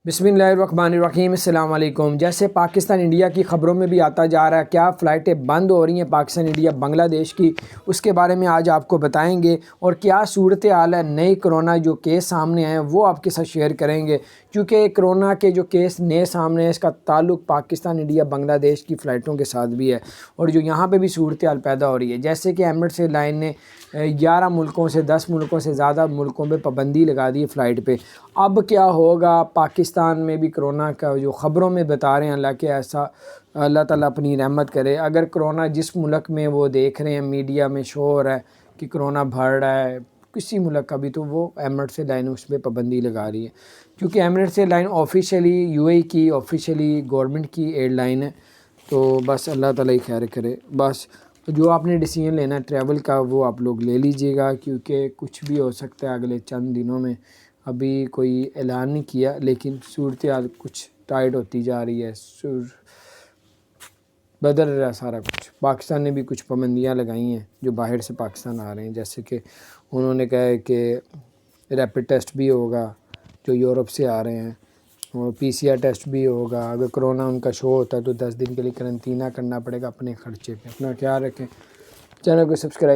بسم اللہ الرحمن الرحیم۔ السلام علیکم۔ جیسے پاکستان انڈیا کی خبروں میں بھی آتا جا رہا ہے، کیا فلائٹیں بند ہو رہی ہیں پاکستان انڈیا بنگلہ دیش کی، اس کے بارے میں آج آپ کو بتائیں گے، اور کیا صورتحال ہے، نئے کرونا جو کیس سامنے آئے ہیں وہ آپ کے ساتھ شیئر کریں گے، کیونکہ کرونا کے جو کیس نئے سامنے ہیں اس کا تعلق پاکستان انڈیا بنگلہ دیش کی فلائٹوں کے ساتھ بھی ہے، اور جو یہاں پہ بھی صورتحال پیدا ہو رہی ہے، جیسے کہ ایمریٹس ایئر لائن نے 11 ملکوں سے 10 ملکوں سے زیادہ ملکوں پہ پابندی لگا دی ہے فلائٹ پہ۔ اب کیا ہوگا، پاکستان میں بھی کرونا کا جو خبروں میں بتا رہے ہیں، اللہ کے ایسا اللہ تعالیٰ اپنی رحمت کرے، اگر کرونا جس ملک میں وہ دیکھ رہے ہیں میڈیا میں شو ہو رہا ہے کہ کرونا بڑھ رہا ہے کسی ملک کا بھی، تو وہ ایمریٹس ایئر لائن اس پہ پابندی لگا رہی ہے، کیونکہ Emirates airline officially U A E کی آفیشیلی گورنمنٹ کی ایئر لائن ہے۔ تو بس اللہ تعالیٰ ہی خیر کرے۔ بس جو آپ نے ڈیسیژن لینا ہے ٹریول کا وہ آپ لوگ لے لیجئے گا، کیونکہ کچھ بھی ہو سکتا ہے اگلے چند دنوں میں۔ ابھی کوئی اعلان نہیں کیا، لیکن صورتحال کچھ ٹائٹ ہوتی جا رہی ہے، بدل رہا ہے سارا کچھ۔ پاکستان نے بھی کچھ پابندیاں لگائی ہیں جو باہر سے پاکستان آ رہے ہیں، جیسے کہ انہوں نے کہا ہے کہ ریپڈ ٹیسٹ بھی ہوگا جو یورپ سے آ رہے ہیں، اور پی سی آر ٹیسٹ بھی ہوگا۔ اگر کرونا ان کا شو ہوتا ہے تو 10 دن کے لیے قرنطینہ کرنا پڑے گا اپنے خرچے پہ۔ اپنا خیال رکھیں، چینل کو سبسکرائب